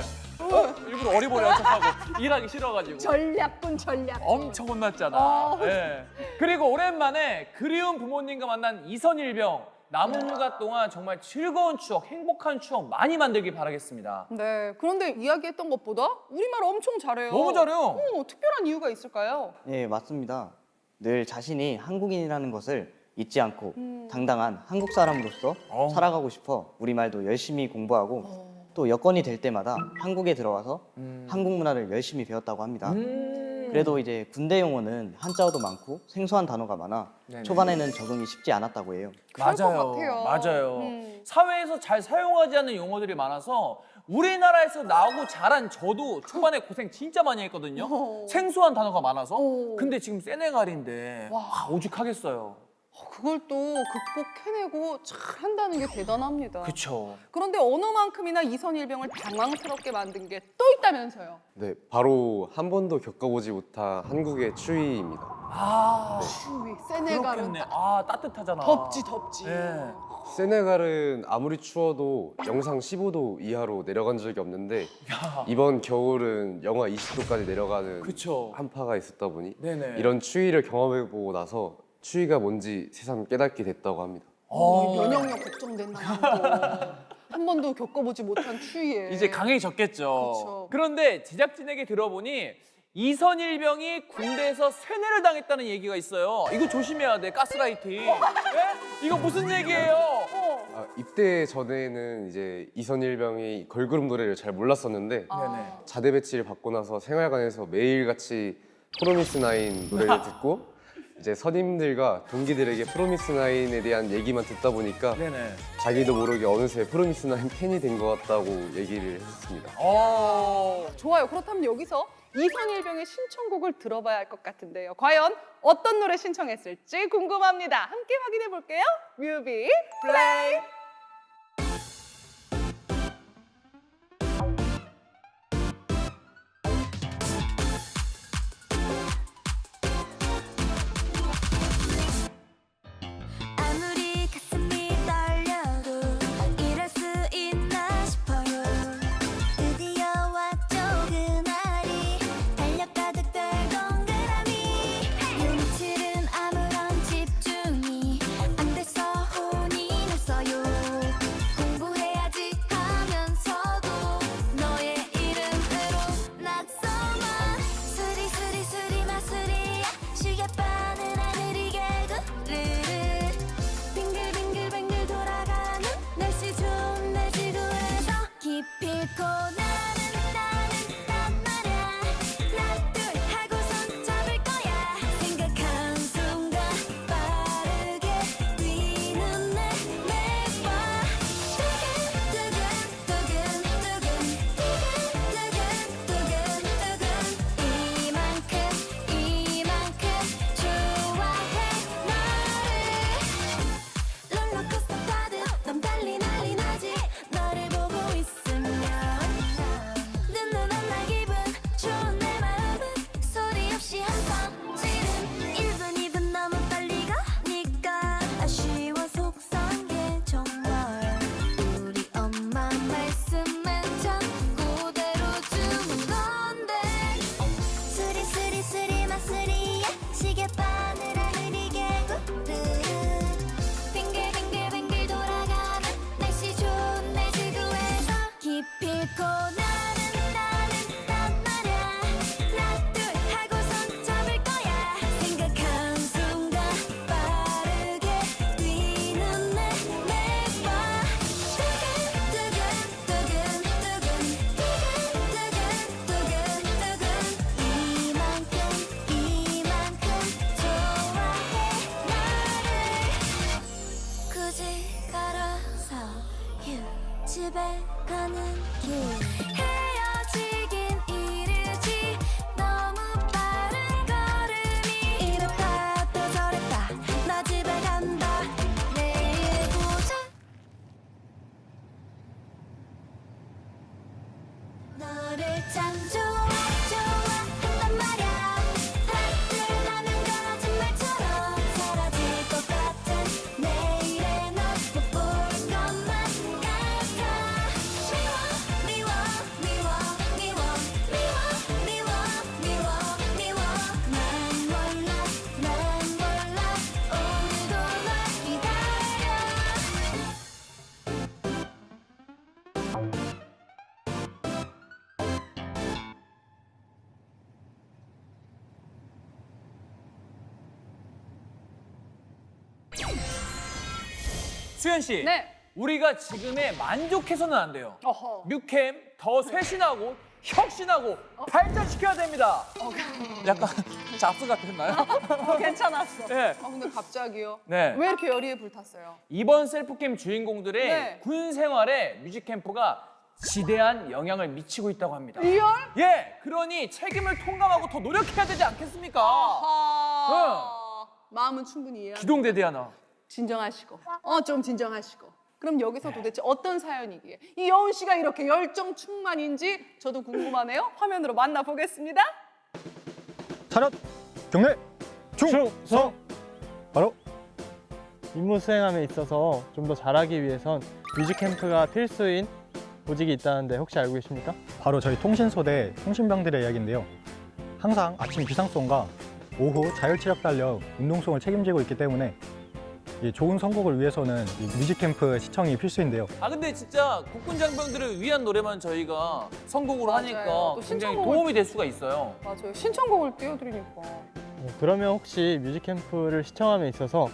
일부러 어리버리한 척하고 일하기 싫어가지고. 전략군 전략. 엄청 혼났잖아. 네. 그리고 오랜만에 그리운 부모님과 만난 이선일병. 남은 휴가 동안 정말 즐거운 추억, 행복한 추억 많이 만들길 바라겠습니다. 네. 그런데 이야기했던 것보다 우리말 엄청 잘해요. 너무 잘해요. 특별한 이유가 있을까요? 네, 맞습니다. 늘 자신이 한국인이라는 것을 잊지 않고 당당한 한국 사람으로서 살아가고 싶어 우리말도 열심히 공부하고 또 여건이 될 때마다 한국에 들어와서 한국 문화를 열심히 배웠다고 합니다. 그래도 이제 군대 용어는 한자어도 많고 생소한 단어가 많아 네네. 초반에는 적응이 쉽지 않았다고 해요. 그럴 것 같아요. 맞아요. 사회에서 잘 사용하지 않는 용어들이 많아서 우리나라에서 나오고 자란 저도 초반에 고생 진짜 많이 했거든요. 생소한 단어가 많아서. 근데 지금 세네갈인데 오죽하겠어요. 그걸 또 극복해내고 잘 한다는 게 대단합니다. 그렇죠. 그런데 언어만큼이나 이선일병을 당황스럽게 만든 게 또 있다면서요. 네, 바로 한 번도 겪어보지 못한 한국의 추위입니다. 추위, 세네갈은 그렇겠네. 아, 따뜻하잖아. 덥지. 네. 세네갈은 아무리 추워도 영상 15도 이하로 내려간 적이 없는데 이번 겨울은 영하 20도까지 내려가는 그쵸. 한파가 있었다 보니 네네. 이런 추위를 경험해보고 나서 추위가 뭔지 새삼 깨닫게 됐다고 합니다. 면역력 걱정된다. 한 번도 겪어보지 못한 추위에. 이제 강해졌겠죠. 그쵸. 그런데 제작진에게 들어보니 이선일병이 군대에서 세뇌를 당했다는 얘기가 있어요. 이거 조심해야 돼, 가스라이팅. 네? 이거 무슨 얘기예요? 입대 전에는 이제 이선일병이 걸그룹 노래를 잘 몰랐었는데 네네. 자대 배치를 받고 나서 생활관에서 매일같이 프로미스나인 노래를 듣고 이제 선임들과 동기들에게 프로미스나인에 대한 얘기만 듣다 보니까 네네. 자기도 모르게 어느새 프로미스나인 팬이 된 것 같다고 얘기를 했습니다. 좋아요. 그렇다면 여기서 이선일병의 신청곡을 들어봐야 할 것 같은데요. 과연 어떤 노래 신청했을지 궁금합니다. 함께 확인해 볼게요. 뮤비 플레이. 아무리 가슴이 떨려도 이럴 수 있나 싶어요. 드디어 왔죠 그날이 달력 가득 될 동그라미. 눈치는 아무런 집중이 안 돼서 혼이 났어요. 공부해야지 하면서도 너의 이름으로 낙서만 수리 마수리야 시계바늘 하늘이 개구르르 빙글빙글 돌아가는 날씨 좋은 날 지구에서 기필코 나는 난 말야 하나 둘 하고 손 잡을까 놓고 나는 말야 하나 둘 하고선 잡을 거야 생각한 순간 빠르게 뛰는 내 매번 이만큼 좋아해 나를 굳이 걸어서 집에 가는 길 헤어지긴 이르지 너무 빠른 걸음이 이랬다 또 저랬다 나 집에 간다 내일 보자 너를 참 좋아한단 말야 하트라는 거짓말처럼 사라질 것 같은 내일의 너 못 볼 것만 같아 미워 난 몰라 오늘도 널 기다려 수현 씨, 네. 우리가 지금에 만족해서는 안 돼요. 어허. 뮤캠 더 쇄신하고 혁신하고 발전시켜야 됩니다. 약간 잡스 같았나요? 괜찮았어. 네. 근데 갑자기요. 네. 왜 이렇게 열의에 불탔어요? 이번 셀프캠 주인공들의 네. 군 생활에 뮤직캠프가 지대한 영향을 미치고 있다고 합니다. 리얼? 예, 그러니 책임을 통감하고 더 노력해야 되지 않겠습니까? 마음은 충분히 이해합니다. 기동대대 하나. 진정하시고. 좀 진정하시고. 그럼 여기서 도대체 어떤 사연이기에 이 여운 씨가 이렇게 열정 충만인지 저도 궁금하네요. 화면으로 만나보겠습니다. 차렷 경례 충성. 바로 임무 수행함에 있어서 좀 더 잘하기 위해선 뮤직캠프가 필수인 보직이 있다는데 혹시 알고 계십니까? 바로 저희 통신소대 통신병들의 이야기인데요. 항상 아침 기상송과 오후 자율체력 달력 운동송을 책임지고 있기 때문에 이 좋은 선곡을 위해서는 이 뮤직캠프 시청이 필수인데요. 근데 진짜 국군 장병들을 위한 노래만 저희가 선곡으로 맞아요. 하니까 또 굉장히 신청곡을- 도움이 될 수가 있어요. 맞아요. 신청곡을 띄워드리니까. 그러면 혹시 뮤직캠프를 시청함에 있어서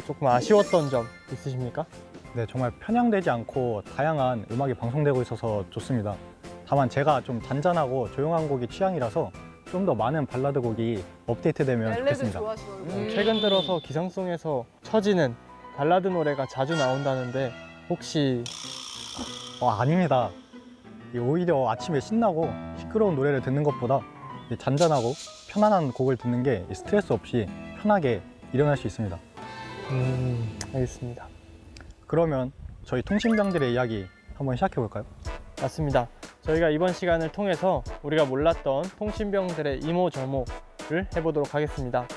조금 아쉬웠던 점 있으십니까? 네, 정말 편향되지 않고 다양한 음악이 방송되고 있어서 좋습니다. 다만 제가 좀 잔잔하고 조용한 곡이 취향이라서 좀 더 많은 발라드 곡이 업데이트되면 멜레드 좋겠습니다. 좋아하시는 최근 들어서 기상송에서 처지는 발라드 노래가 자주 나온다는데 혹시 아닙니다. 오히려 아침에 신나고 시끄러운 노래를 듣는 것보다 잔잔하고 편안한 곡을 듣는 게 스트레스 없이 편하게 일어날 수 있습니다. 알겠습니다. 그러면 저희 통신병들의 이야기 한번 시작해 볼까요? 맞습니다. 저희가 이번 시간을 통해서 우리가 몰랐던 통신병들의 이모저모를 해보도록 하겠습니다.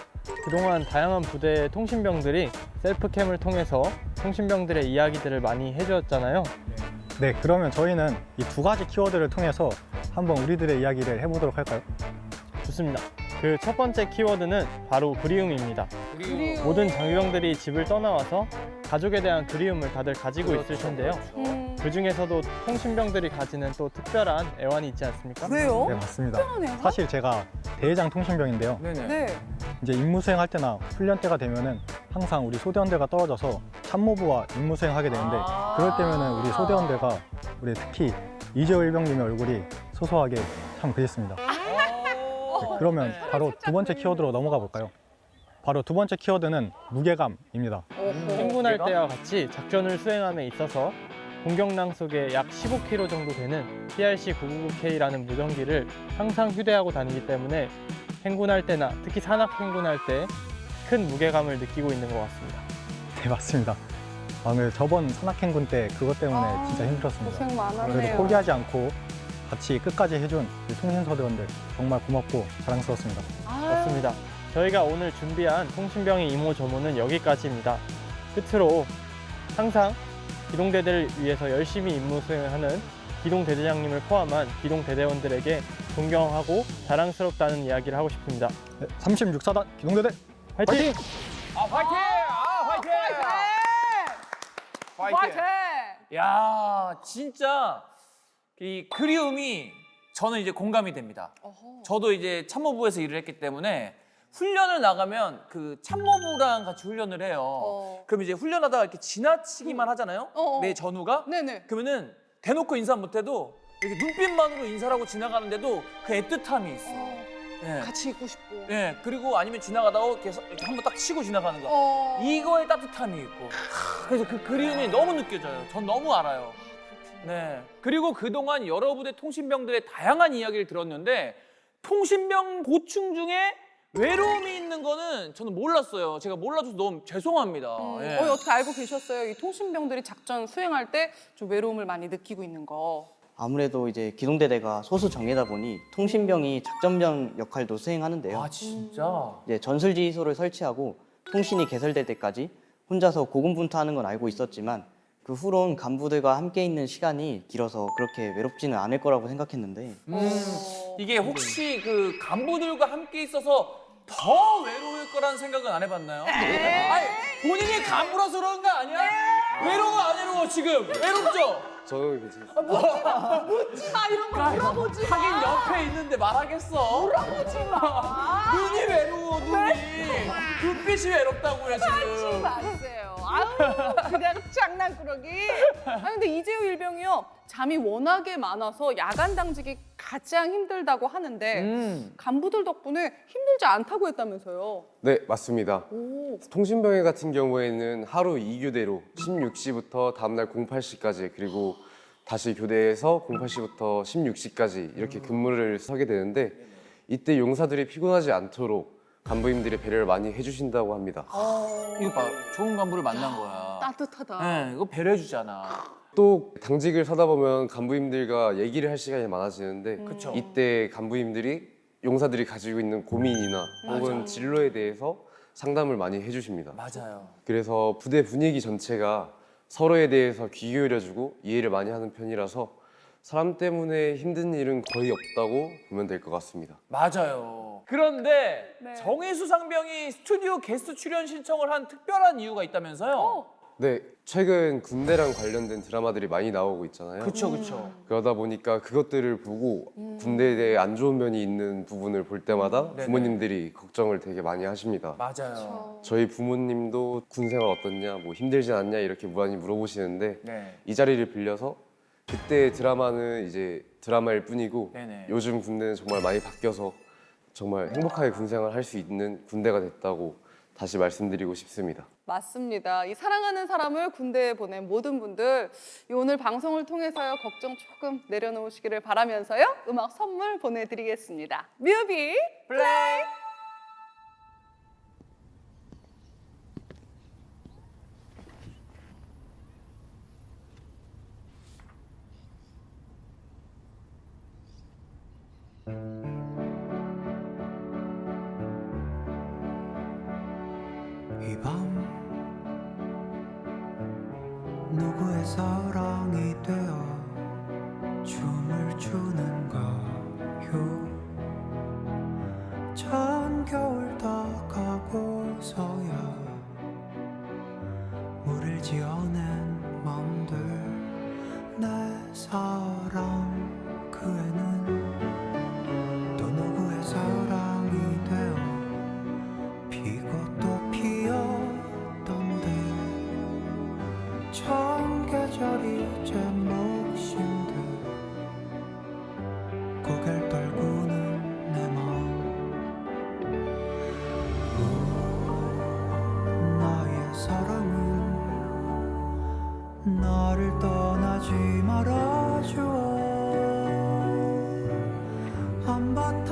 그동안 다양한 부대의 통신병들이 셀프캠을 통해서 통신병들의 이야기들을 많이 해주었잖아요. 네, 그러면 저희는 이 두 가지 키워드를 통해서 한번 우리들의 이야기를 해보도록 할까요? 좋습니다. 그 첫 번째 키워드는 바로 그리움입니다. 그리움. 모든 장병들이 집을 떠나와서 가족에 대한 그리움을 다들 가지고 있을 텐데요. 그 중에서도 통신병들이 가지는 또 특별한 애환이 있지 않습니까? 그래요? 네, 맞습니다. 특별하네요. 사실 제가 대회장 통신병인데요. 네네. 네. 이제 임무 수행할 때나 훈련 때가 되면은 항상 우리 소대원들과 떨어져서 참모부와 임무 수행하게 되는데 그럴 때면은 우리 소대원들과 우리 특히 이재호 일병님의 얼굴이 소소하게 참 그립습니다. 네, 그러면 바로 두 번째 키워드로 넘어가 볼까요? 바로 두 번째 키워드는 무게감입니다. 행군할 때와 같이 작전을 수행함에 있어서 공격랑 속에 약 15kg 정도 되는 PRC-999K라는 무전기를 항상 휴대하고 다니기 때문에 행군할 때나 특히 산악 행군할 때 큰 무게감을 느끼고 있는 것 같습니다. 네, 맞습니다. 오늘 저번 산악행군 때 그것 때문에 진짜 힘들었습니다. 고생 많았네요. 그래도 포기하지 않고 같이 끝까지 해준 우리 통신소대원들 정말 고맙고 자랑스럽습니다. 맞습니다. 저희가 오늘 준비한 통신병의 이모저모는 여기까지입니다. 끝으로 항상 기동대대를 위해서 열심히 임무 수행을 하는 기동대대장님을 포함한 기동대대원들에게 존경하고 자랑스럽다는 이야기를 하고 싶습니다. 네, 36사단 기동대대 화이팅! 화이팅! 화이팅! 화이팅! 야, 진짜 이 그리움이 저는 이제 공감이 됩니다. 저도 이제 참모부에서 일을 했기 때문에 훈련을 나가면 그 참모부랑 같이 훈련을 해요. 그럼 이제 훈련하다가 이렇게 지나치기만 하잖아요. 내 전우가. 네네. 그러면은 대놓고 인사 못해도 이렇게 눈빛만으로 인사를 하고 지나가는데도 그 애틋함이 있어. 예. 같이 있고 싶고. 예. 그리고 아니면 지나가다가 이렇게 한번 딱 치고 지나가는 거. 이거에 따뜻함이 있고. 그래서 그 그리움이 너무 느껴져요. 전 너무 알아요. 네. 그리고 그동안 여러 부대 통신병들의 다양한 이야기를 들었는데 통신병 고충 중에 외로움이 있는 거는 저는 몰랐어요. 제가 몰라줘서 너무 죄송합니다. 예. 어떻게 알고 계셨어요? 이 통신병들이 작전 수행할 때 좀 외로움을 많이 느끼고 있는 거. 아무래도 이제 기동대대가 소수 정예다 보니 통신병이 작전병 역할도 수행하는데요. 아 진짜? 이제 전술지휘소를 설치하고 통신이 개설될 때까지 혼자서 고군분투하는 건 알고 있었지만 그 후론 간부들과 함께 있는 시간이 길어서 그렇게 외롭지는 않을 거라고 생각했는데 이게 혹시 그 간부들과 함께 있어서 더 외로울 거라는 생각은 안 해봤나요? 아니 본인이 간부라서 그런 거 아니야? 외로워 안 외로워 지금? 외롭죠? 저는 괜찮습니다. 묻지마 이런 거 물어보지 마. 하긴 옆에 있는데 말하겠어? 물어보지 마. 눈이 외로워 눈이. 눈빛이 외롭다고요 하지 지금. 마세요. 아우 그냥 장난꾸러기. 아니 근데 이재우 일병이요 잠이 워낙에 많아서 야간 당직이 가장 힘들다고 하는데 간부들 덕분에 힘들지 않다고 했다면서요. 네, 맞습니다. 오. 통신병회 같은 경우에는 하루 2교대로 16시부터 다음날 08시까지 그리고 다시 교대에서 08시부터 16시까지 이렇게 근무를 서게 되는데 이때 용사들이 피곤하지 않도록 간부님들이 배려를 많이 해주신다고 합니다. 이거 봐 좋은 간부를 만난 거야. 따뜻하다. 네, 이거 배려해주잖아. 또 당직을 서다 보면 간부님들과 얘기를 할 시간이 많아지는데 그쵸. 이때 간부님들이 용사들이 가지고 있는 고민이나 혹은 진로에 대해서 상담을 많이 해주십니다. 맞아요. 그래서 부대 분위기 전체가 서로에 대해서 귀 기울여주고 이해를 많이 하는 편이라서 사람 때문에 힘든 일은 거의 없다고 보면 될 것 같습니다. 맞아요. 그런데 네. 정혜수 상병이 스튜디오 게스트 출연 신청을 한 특별한 이유가 있다면서요? 네, 최근 군대랑 관련된 드라마들이 많이 나오고 있잖아요. 그쵸 그쵸. 그러다 보니까 그것들을 보고 군대에 대해 안 좋은 면이 있는 부분을 볼 때마다 네네. 부모님들이 걱정을 되게 많이 하십니다. 맞아요. 저희 부모님도 군 생활 어떻냐, 뭐 힘들진 않냐 이렇게 많이 물어보시는데 네. 이 자리를 빌려서 그때 드라마는 이제 드라마일 뿐이고 네네. 요즘 군대는 정말 많이 바뀌어서 정말 행복하게 군 생활을 할 수 있는 군대가 됐다고 다시 말씀드리고 싶습니다. 맞습니다. 이 사랑하는 사람을 군대에 보낸 모든 분들 이 오늘 방송을 통해서요 걱정 조금 내려놓으시기를 바라면서요 음악 선물 보내드리겠습니다. 뮤비 플레이. 이 밤 누구의 사랑이 되어 춤을 추는 가요 찬 겨울 다 가고서야 물을 지어낸 맘들 내 사랑 그 애는 또 누구의 사랑이 되어 피고 또 피었던데 처음 계절이 제 몫인데 고개를 떨구는 내 마음 나의 사랑은 나를 떠나지 말아줘 한바탕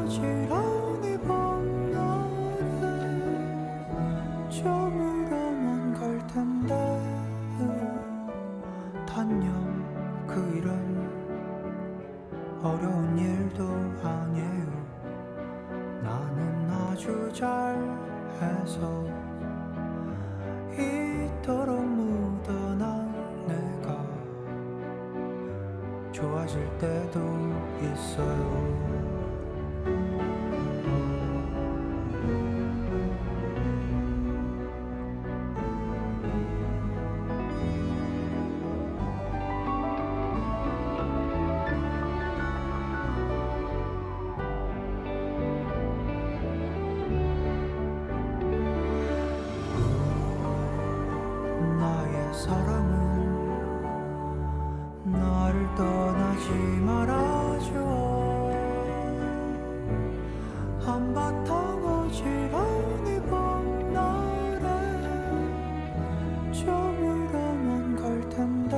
어지러운 봄날에 저물어만 갈 텐데 단연 그 일은 어려운 일도 아니에요 나는 아주 잘해서 이토록 묻어난 내가 좋아질 때도 있어요 떠나지 말아줘 한바탕 어지러운 봄날에 저물어만 갈 텐데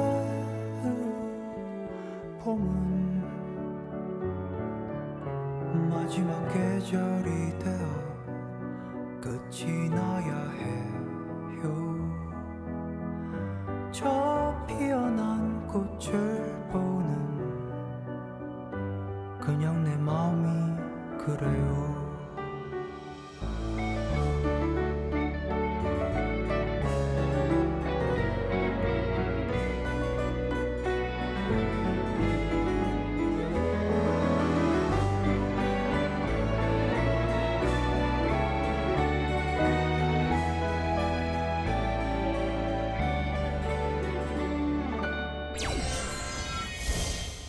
봄은 마지막 계절이 되어 끝이 나야 해요 저 피어난 꽃을 보는 그냥 내 마음이 그래요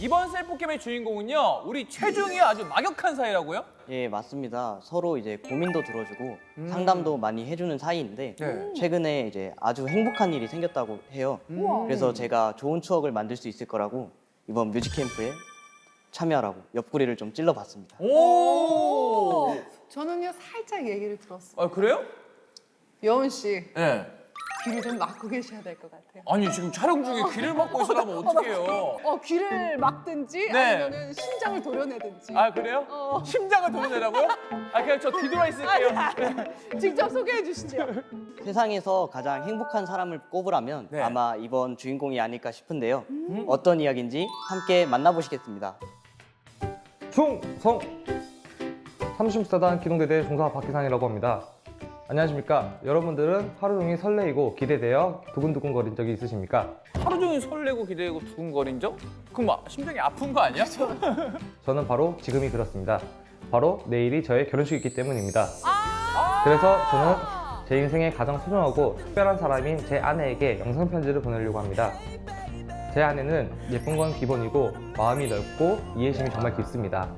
이번 셀프캠의 주인공은요, 우리 최중이 아주 막역한 사이라고요? 예, 맞습니다. 서로 이제 고민도 들어주고 상담도 많이 해주는 사이인데 네. 최근에 이제 아주 행복한 일이 생겼다고 해요. 그래서 제가 좋은 추억을 만들 수 있을 거라고 이번 뮤직캠프에 참여하라고 옆구리를 좀 찔러봤습니다. 오! 저는요 살짝 얘기를 들었어요. 아, 그래요? 여운 씨 네. 귀를 좀 막고 계셔야 될 것 같아요. 아니, 지금 촬영 중에 귀를 막고 있으라면 어떡해요? 귀를 막든지 네. 아니면은 심장을 도려내든지. 아, 그래요? 심장을 도려내라고요? 아, 그냥 저 뒤돌아 있을게요. 직접 소개해 주시죠. 세상에서 가장 행복한 사람을 꼽으라면 네. 아마 이번 주인공이 아닐까 싶은데요. 어떤 이야기인지 함께 만나보시겠습니다. 충성! 34단 기동대대 중사 박기상이라고 합니다. 안녕하십니까. 여러분들은 하루 종일 설레이고 기대되어 두근두근거린 적이 있으십니까? 하루 종일 설레고 기대고 두근거린 적? 그럼 막 심장이 아픈 거 아니야? 저는 바로 지금이 그렇습니다. 바로 내일이 저의 결혼식이기 때문입니다. 그래서 저는 제 인생에 가장 소중하고 특별한 사람인 제 아내에게 영상편지를 보내려고 합니다. 제 아내는 예쁜 건 기본이고 마음이 넓고 이해심이 정말 깊습니다.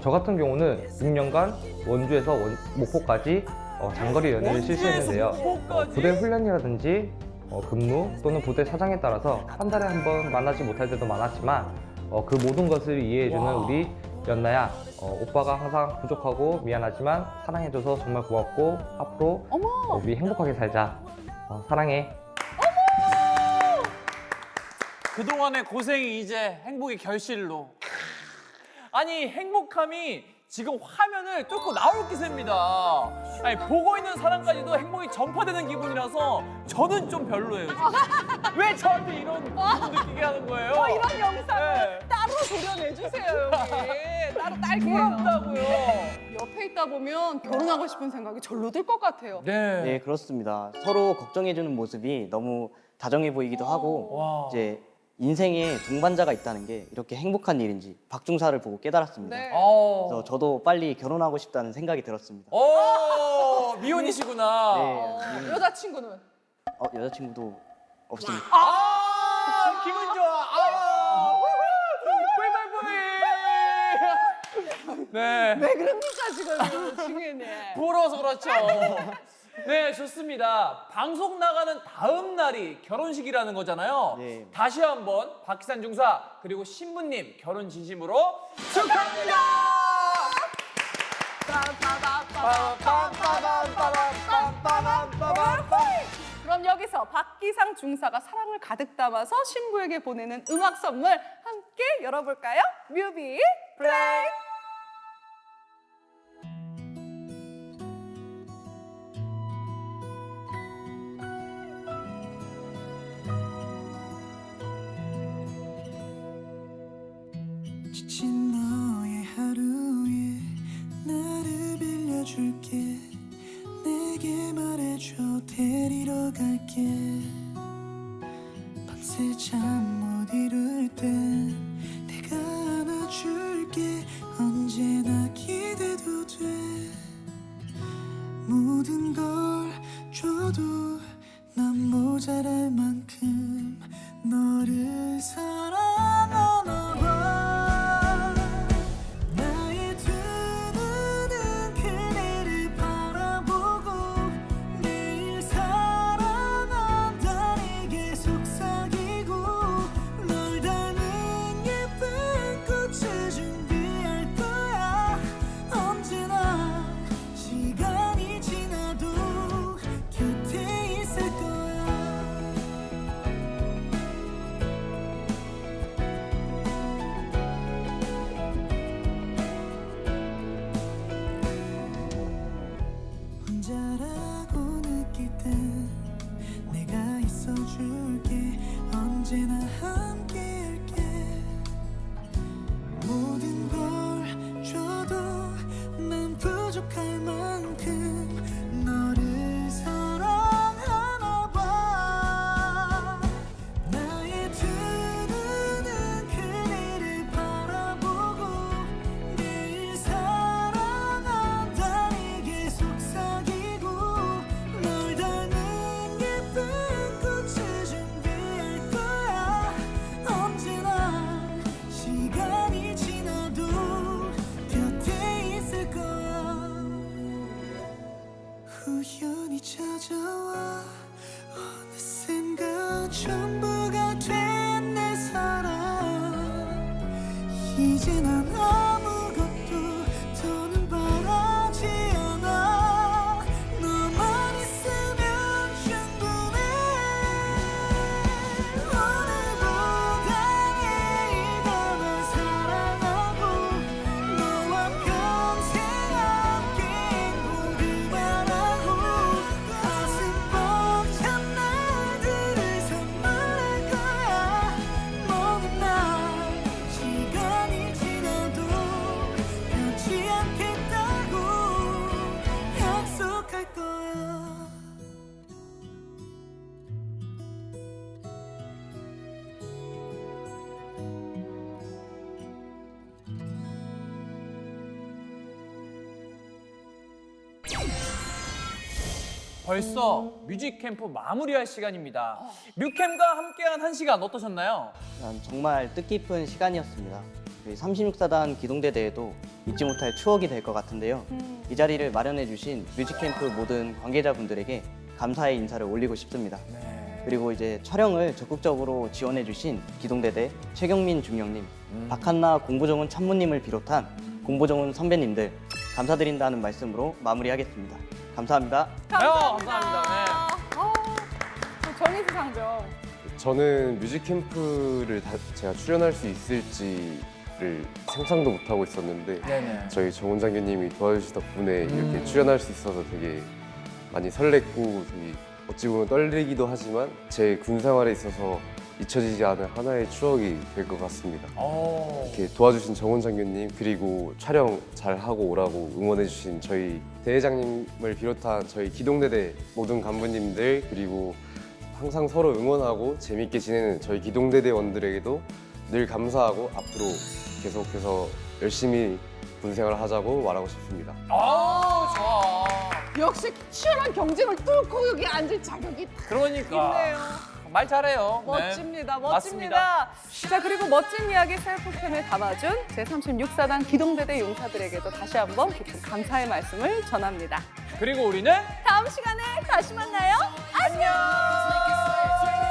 저 같은 경우는 6년간 원주에서 목포까지 장거리 연애를 실시했는데요. 부대 훈련이라든지 근무 또는 부대 사정에 따라서 한 달에 한 번 만나지 못할 때도 많았지만 그 모든 것을 이해해주는 우리 연나야, 오빠가 항상 부족하고 미안하지만 사랑해줘서 정말 고맙고 앞으로 우리 행복하게 살자. 사랑해. 그동안의 고생이 이제 행복의 결실로. 아니, 행복함이 지금 화면을 뚫고 나올 기세입니다. 아니, 보고 있는 사람까지도 행복이 전파되는 기분이라서 저는 좀 별로예요, 지금. 왜 저한테 이런 기분 느끼게 하는 거예요? 이런 영상을 네. 따로 도려내주세요, 여기. 따로 딸게요. 부럽다고요. 옆에 있다 보면 결혼하고 싶은 생각이 절로 들 것 같아요. 네. 네, 그렇습니다. 서로 걱정해주는 모습이 너무 다정해 보이기도 하고 와. 이제 인생에 동반자가 있다는 게 이렇게 행복한 일인지 박중사를 보고 깨달았습니다. 네. 그래서 저도 빨리 결혼하고 싶다는 생각이 들었습니다. 오, 미혼이시구나. 네. 여자친구는? 여자친구도 없습니다. 아, 기분 좋아. 아, 뿌이. 네. 왜 그럽니까, 지금 중에네. 부러워서 그렇죠. 네, 좋습니다. 방송 나가는 다음 날이 결혼식이라는 거잖아요. 네. 다시 한번 박기산 중사 그리고 신부님 결혼 진심으로 축하합니다. 그럼 여기서 박기상 중사가 사랑을 가득 담아서 신부에게 보내는 음악 선물 함께 열어볼까요? 뮤비 플레이! 지친 너의 하루에 나를 빌려줄게 내게 말해줘 데리러 갈게 밤새 잠 못 이룰 땐 내가 안아줄게 언제나 기대도 돼 모든 걸 줘도 난 모자랄 만큼 너를 사랑하나 봐 나의 두 눈은 그대를 바라보고 매일 사랑한다니 계속 사귀고 널 닮은 이제 난 아무것도 더는 바라지 않아. 너만 있으면 충분해. 오늘보다 내일 더 널 사랑하고 너와 평생 함께 행복을 바라고 가슴 벅찬 날들을 선물할 거야. 모든 날 시간이 지나도 변치 않겠다고 약속할 거야. 벌써 뮤직 캠프 마무리할 시간입니다. 뮤캠과 함께한 1시간 어떠셨나요? 정말 뜻깊은 시간이었습니다. 저희 36사단 기동대대에도 잊지 못할 추억이 될 것 같은데요. 이 자리를 마련해 주신 뮤직캠프 모든 관계자분들에게 감사의 인사를 올리고 싶습니다. 그리고 이제 촬영을 적극적으로 지원해 주신 기동대대 최경민 중령님, 박한나 공보정은 참모님을 비롯한 공보정은 선배님들 감사드린다는 말씀으로 마무리하겠습니다. 감사합니다. 감사합니다. 정의수 상정. 저는 뮤직 캠프를 제가 출연할 수 있을지를 상상도 못하고 있었는데 네네. 저희 정 원장님이 도와주신 덕분에 이렇게 출연할 수 있어서 되게 많이 설렜고 되게 어찌 보면 떨리기도 하지만 제 군 생활에 있어서 잊혀지지 않은 하나의 추억이 될 것 같습니다. 이렇게 도와주신 정 원장님 그리고 촬영 잘하고 오라고 응원해주신 저희 대회장님을 비롯한 저희 기동대대 모든 간부님들 그리고 항상 서로 응원하고 재밌게 지내는 저희 기동대대원들에게도 늘 감사하고 앞으로 계속해서 열심히 군생활을 하자고 말하고 싶습니다. 좋아. 역시 치열한 경쟁을 뚫고 여기 앉을 자격이 딱 그러니까. 있네요. 말 잘해요. 멋집니다. 네. 멋집니다. 자, 그리고 멋진 이야기 셀프캠을 담아준 제36사단 기동대대 용사들에게도 다시 한번 깊은 감사의 말씀을 전합니다. 그리고 우리는 다음 시간에 다시 만나요. 안녕.